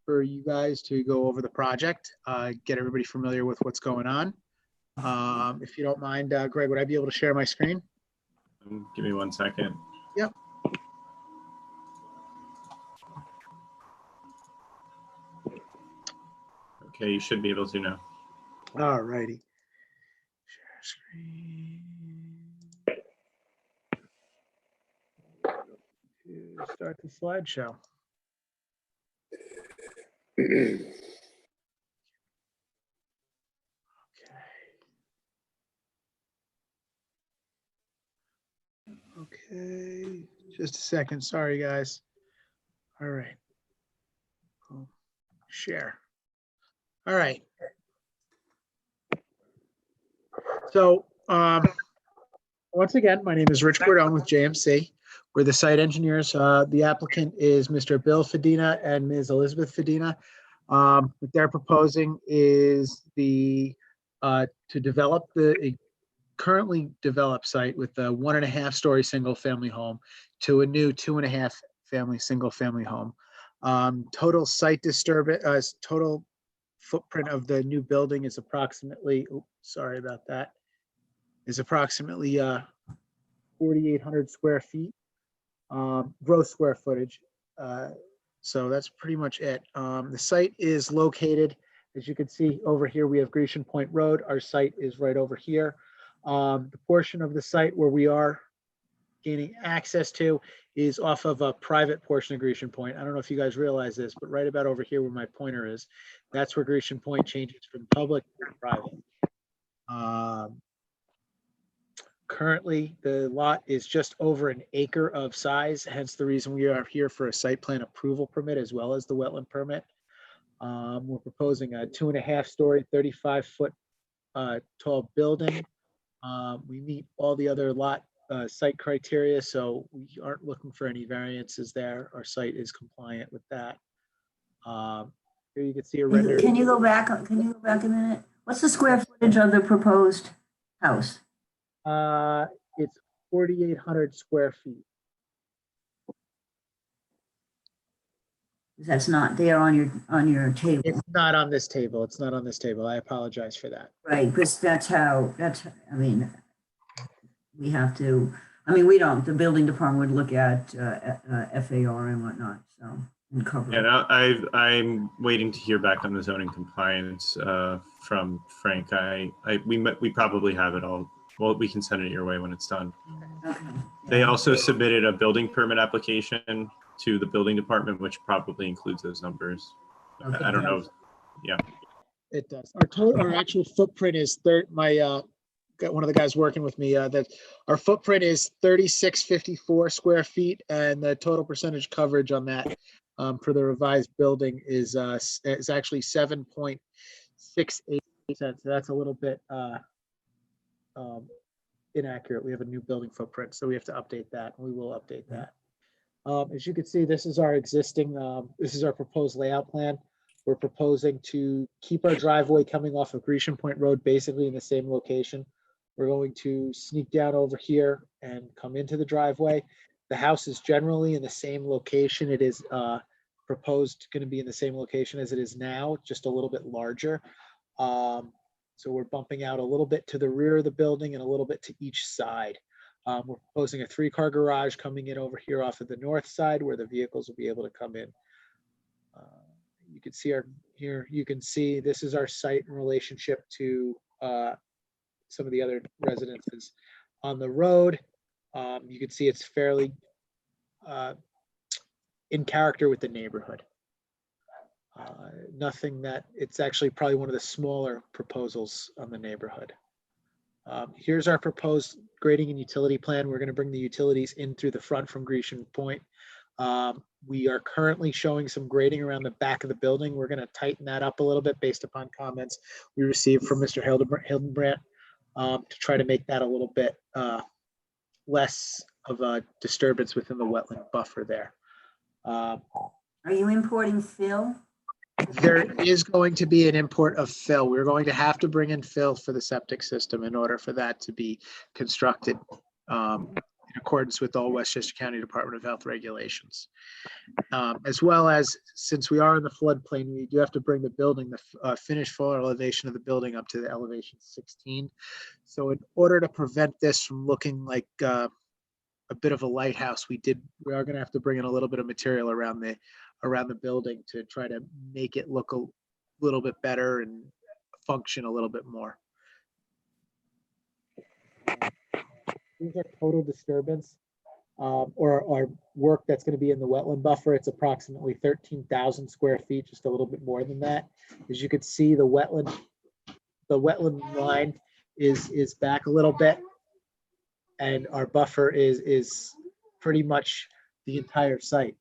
for you guys to go over the project, get everybody familiar with what's going on. If you don't mind, Greg, would I be able to share my screen? Give me 1 second. Yep. Okay, you should be able to now. All righty. Share screen. To start the slideshow. Okay, just a second. Sorry, guys. All right. Cool. Share. All right. So, once again, my name is Rich Cordone with JMC. We're the site engineers. The applicant is Mr. Bill Fedina and Ms. Elizabeth Fedina. What they're proposing is to develop a currently developed site with a 1.5-story single-family home to a new 2.5-family single-family home. Total site disturbance, total footprint of the new building is approximately, sorry about that, is approximately 4,800 square feet, gross square footage. So that's pretty much it. The site is located, as you can see over here, we have Grecian Point Road. Our site is right over here. The portion of the site where we are gaining access to is off of a private portion of Grecian Point. I don't know if you guys realize this, but right about over here where my pointer is, that's where Grecian Point changes from public to private. Currently, the lot is just over an acre of size, hence the reason we are here for a site plan approval permit as well as the wetland permit. We're proposing a 2.5-story, 35-foot tall building. We meet all the other lot site criteria, so we aren't looking for any variances there. Our site is compliant with that. Here you can see a render. Can you go back a minute? What's the square footage of the proposed house? It's 4,800 square feet. That's not there on your table. It's not on this table. It's not on this table. I apologize for that. Right, because I mean, we have to, we don't, the building department would look at FAR and whatnot, so, and cover. Yeah, no, I'm waiting to hear back on the zoning compliance from Frank. We probably have it all. Well, we can send it your way when it's done. Okay. They also submitted a building permit application to the building department, which probably includes those numbers. Okay. I don't know. Yeah. It does. Our actual footprint is got one of the guys working with me, that our footprint is 3,654 square feet, and the total percentage coverage on that for the revised building is actually 7.68%. So that's a little bit inaccurate. We have a new building footprint, so we have to update that, and we will update that. As you can see, this is our proposed layout plan. We're proposing to keep our driveway coming off of Grecian Point Road basically in the same location. We're going to sneak down over here and come into the driveway. The house is generally in the same location. It is proposed going to be in the same location as it is now, just a little bit larger. So we're bumping out a little bit to the rear of the building and a little bit to each side. We're proposing a 3-car garage coming in over here off of the north side where the vehicles will be able to come in. You can see here, you can see this is our site in relationship to some of the other residences on the road. You can see it's fairly in character with the neighborhood. It's actually probably one of the smaller proposals on the neighborhood. Here's our proposed grading and utility plan. We're going to bring the utilities in through the front from Grecian Point. We are currently showing some grading around the back of the building. We're going to tighten that up a little bit based upon comments we received from Mr. Hildenbrandt to try to make that a little bit less of a disturbance within the wetland buffer there. Are you importing fill? There is going to be an import of fill. We're going to have to bring in fill for the septic system in order for that to be constructed in accordance with all Westchester County Department of Health regulations. As well as, since we are in the floodplain, we do have to bring the building, the finished floor elevation of the building up to the elevation 16. So in order to prevent this from looking like a bit of a lighthouse, we are going to have to bring in a little bit of material around the building to try to make it look a little bit better and function a little bit more. These are total disturbance or work that's going to be in the wetland buffer. It's approximately 13,000 square feet, just a little bit more than that. As you can see, the wetland line is back a little bit, and our buffer is pretty much the entire site.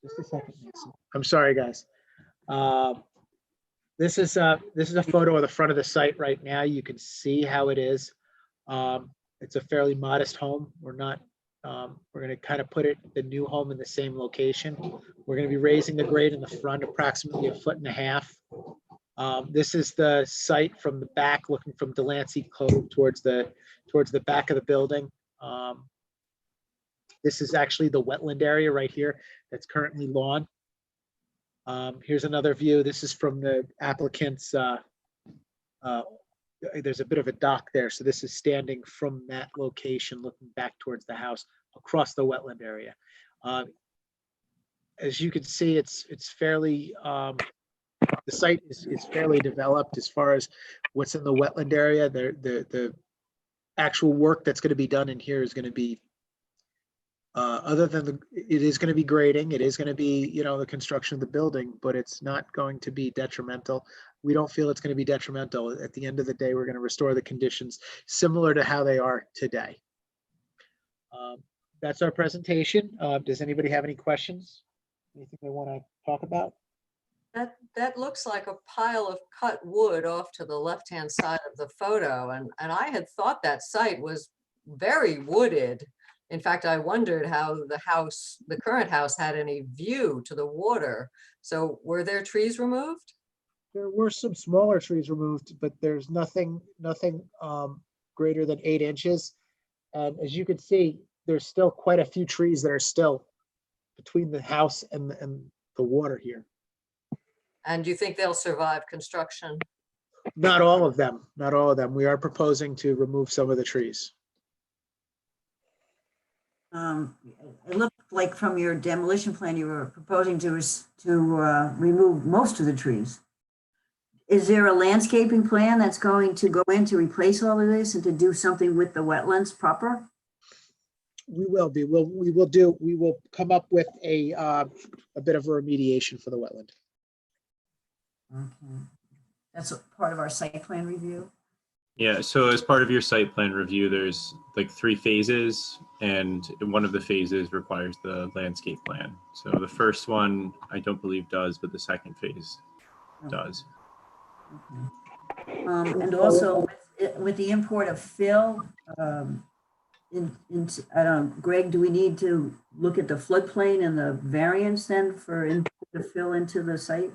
Just a second, Mason. I'm sorry, guys. This is a photo of the front of the site right now. You can see how it is. It's a fairly modest home. We're going to kind of put the new home in the same location. We're going to be raising the grade in the front approximately 1.5 feet. This is the site from the back, looking from Delancey Cove towards the back of the building. This is actually the wetland area right here that's currently lawn. Here's another view. This is from the applicant's, there's a bit of a dock there. So this is standing from that location, looking back towards the house across the wetland area. As you can see, it's fairly, the site is fairly developed as far as what's in the wetland area. The actual work that's going to be done in here is going to be, other than it is going to be grading, it is going to be, the construction of the building, but it's not going to be detrimental. We don't feel it's going to be detrimental. At the end of the day, we're going to restore the conditions similar to how they are today. That's our presentation. Does anybody have any questions? Anything they want to talk about? That looks like a pile of cut wood off to the left-hand side of the photo. And I had thought that site was very wooded. In fact, I wondered how the current house had any view to the water. So were there trees removed? There were some smaller trees removed, but there's nothing greater than 8 inches. And as you can see, there's still quite a few trees that are still between the house and the water here. And do you think they'll survive construction? Not all of them, not all of them. We are proposing to remove some of the trees. It looked like from your demolition plan, you were proposing to remove most of the trees. Is there a landscaping plan that's going to go in to replace all of this and to do something with the wetlands proper? We will be. We will come up with a bit of a remediation for the wetland. Okay. That's a part of our site plan review. Yeah, so as part of your site plan review, there's like 3 phases, and one of the phases requires the landscape plan. So the first one, I don't believe does, but the second phase does. Okay. And also with the import of fill, I don't know, Greg, do we need to look at the floodplain and the variance then for import of fill into the site?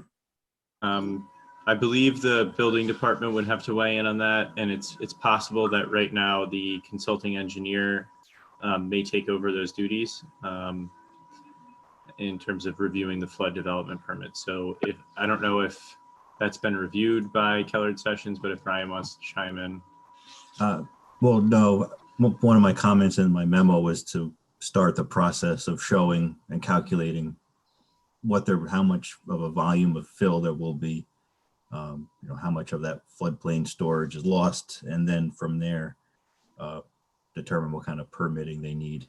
I believe the building department would have to weigh in on that, and it's possible that right now the consulting engineer may take over those duties in terms of reviewing the flood development permit. So I don't know if that's been reviewed by Kellard Sessions, but if Ryan wants to chime in. Well, no, one of my comments in my memo was to start the process of showing and calculating how much of a volume of fill there will be, how much of that floodplain storage is lost, and then from there determine what kind of permitting they need.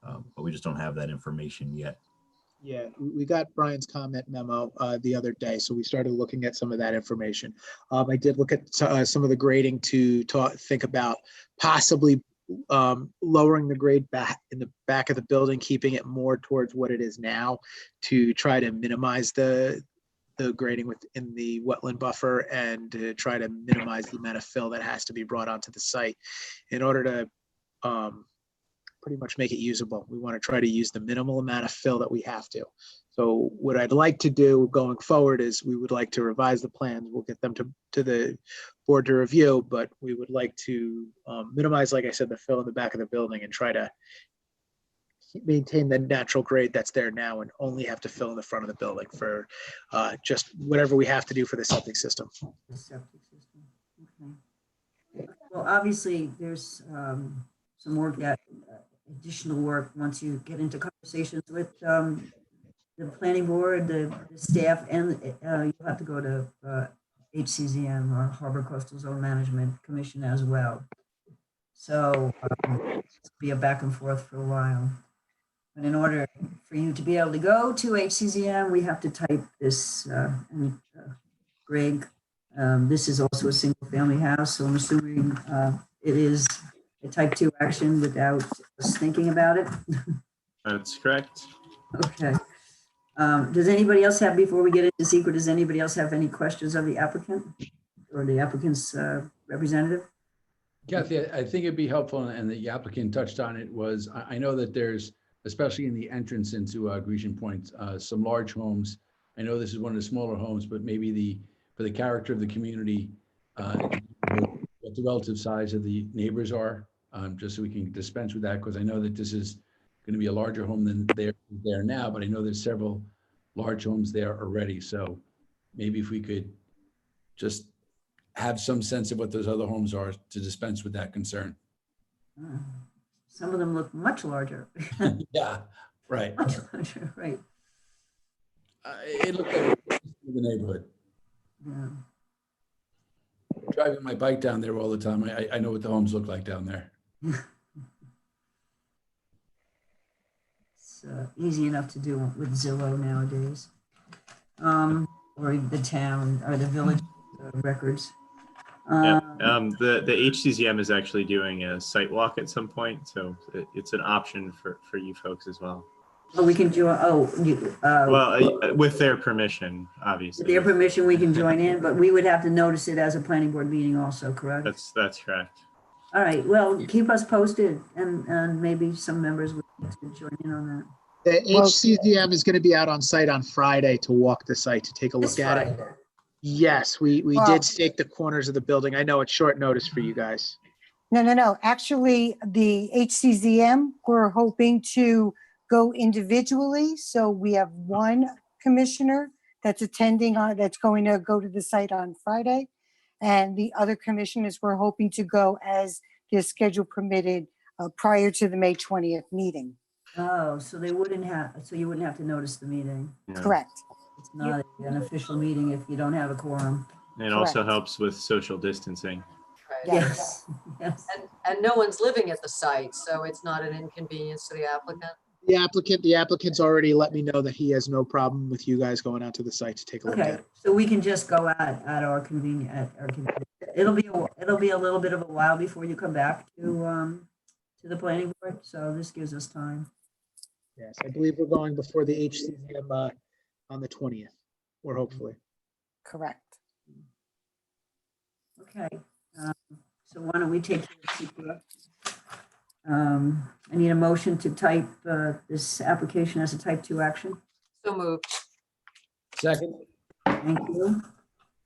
But we just don't have that information yet. Yeah, we got Brian's comment memo the other day, so we started looking at some of that information. I did look at some of the grading to think about possibly lowering the grade back in the back of the building, keeping it more towards what it is now to try to minimize the grading within the wetland buffer and to try to minimize the amount of fill that has to be brought onto the site in order to pretty much make it usable. We want to try to use the minimal amount of fill that we have to. So what I'd like to do going forward is we would like to revise the plans. We'll get them to the board to review, but we would like to minimize, like I said, the fill in the back of the building and try to maintain the natural grade that's there now and only have to fill in the front of the building for just whatever we have to do for the septic system. The septic system, okay. Well, obviously, there's some work that, additional work, once you get into conversations with the planning board, the staff, and you have to go to HCZM, or Harbor Coastal Zone Management Commission as well. So it'll be a back and forth for a while. But in order for you to be able to go to HCZM, we have to type this, Greg, this is also a single family house, so I'm assuming it is a type 2 action without us thinking about it. That's correct. Okay. Does anybody else have, before we get into secret, does anybody else have any questions of the applicant or the applicant's representative? Kathy, I think it'd be helpful, and the applicant touched on it, was I know that there's, especially in the entrance into Grecian Point, some large homes. I know this is one of the smaller homes, but maybe for the character of the community, what the relative size of the neighbors are, just so we can dispense with that, because I know that this is going to be a larger home than there now, but I know there's several large homes there already. So maybe if we could just have some sense of what those other homes are to dispense with that concern. Some of them look much larger. Yeah, right. Much larger, right. It looked like the neighborhood. Yeah. Driving my bike down there all the time, I know what the homes look like down there. It's easy enough to do with Zillow nowadays, or the town or the village records. Yeah, the HCZM is actually doing a site walk at some point, so it's an option for you folks as well. Oh, we can join. Well, with their permission, obviously. With their permission, we can join in, but we would have to notice it as a planning board meeting also, correct? That's correct. All right, well, keep us posted, and maybe some members would like to join in on that. The HCZM is going to be out on site on Friday to walk the site, to take a look at it. Yes, we did stake the corners of the building. I know it's short notice for you guys. No. Actually, the HCZM, we're hoping to go individually. So we have one commissioner that's attending that's going to go to the site on Friday. And the other commissioners, we're hoping to go as their schedule permitted prior to the May 20th meeting. Oh, so you wouldn't have to notice the meeting. Yeah. Correct. It's not an official meeting if you don't have a quorum. It also helps with social distancing. Right. Yes. And no one's living at the site, so it's not an inconvenience to the applicant. The applicant's already let me know that he has no problem with you guys going out to the site to take a look at Okay, it. so we can just go at our convenience. It'll be a little bit of a while before you come back to the planning board, so this gives us time. Yes, I believe we're going before the HCZM on the 20th, or hopefully. Correct. Okay, so why don't we take care of secret? I need a motion to type this application as a type 2 action. So moved. Second. Thank you.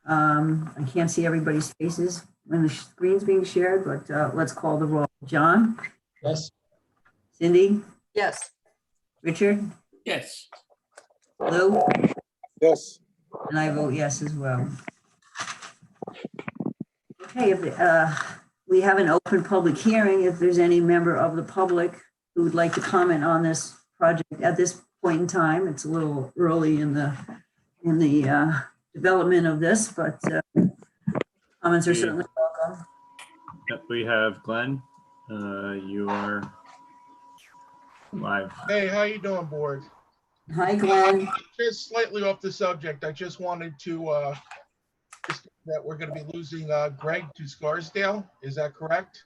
I can't see everybody's faces when the screen's being shared, but let's call the roll. John? Yes. Cindy? Yes. Richard? Yes. Lou? Yes. And I vote yes as well. Okay, we have an open public hearing. If there's any member of the public who would like to comment on this project at this point in time, it's a little early in the development of this, but comments are certainly welcome. Yep, we have Glenn. You are live. Hey, how you doing, board? Hi, Glenn. Just slightly off the subject, I just wanted to that we're going to be losing Greg to Scarsdale. Is that correct?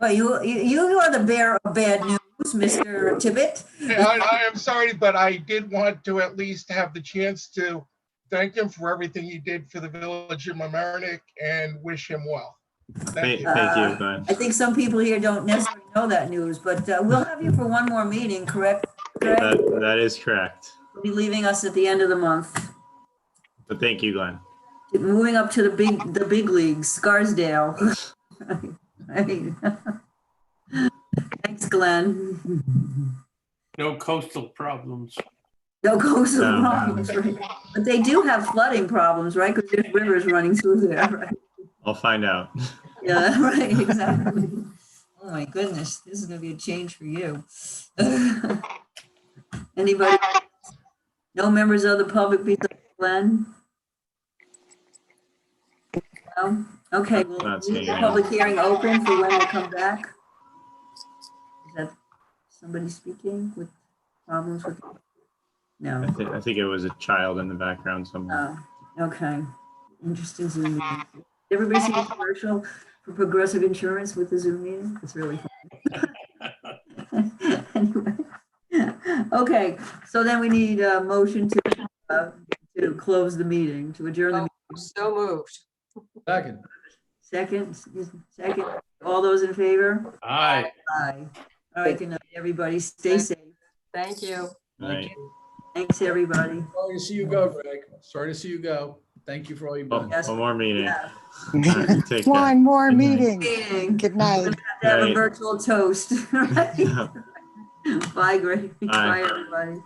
Well, you are the bearer of bad news, Mr. Tibbet. I am sorry, but I did want to at least have the chance to thank him for everything he did for the village of Mamaroneck and wish him well. Thank you. Thank you, Glenn. I think some people here don't necessarily know that news, but we'll have you for one more meeting, correct? Greg? That is correct. You'll be leaving us at the end of the month. But thank you, Glenn. Moving up to the big leagues, Scarsdale. Right. Thanks, Glenn. No coastal problems. No coastal No. problems, right? But they do have flooding problems, right? Because there's rivers running through there, right? I'll find out. Yeah, right, exactly. Oh my goodness, this is gonna be a change for you. Anybody? No members of the public besides Glenn? No? Okay, we'll Not leave seeing the any. public hearing open for when they come back. Is that somebody speaking with problems with? No. I think it was a child in the background somewhere. Oh, okay. Interesting Zoom meeting. Everybody see the commercial for Progressive Insurance with the Zoom meeting? It's really fun. Anyway. Okay, so then we need a motion to close the meeting, to adjourn the meeting. So moved. Second. Second. All those in favor? Aye. Aye. All right, good night, everybody. Stay safe. Thank you. Right. Thanks, everybody. Sorry to see you go, Greg. Sorry to see you go. Thank you for all you've done. One more meeting. Yeah. All right, take care. One more Good night. meeting. Good night. Have to have a Right. virtual toast. Right? Bye, Greg. Bye, everybody.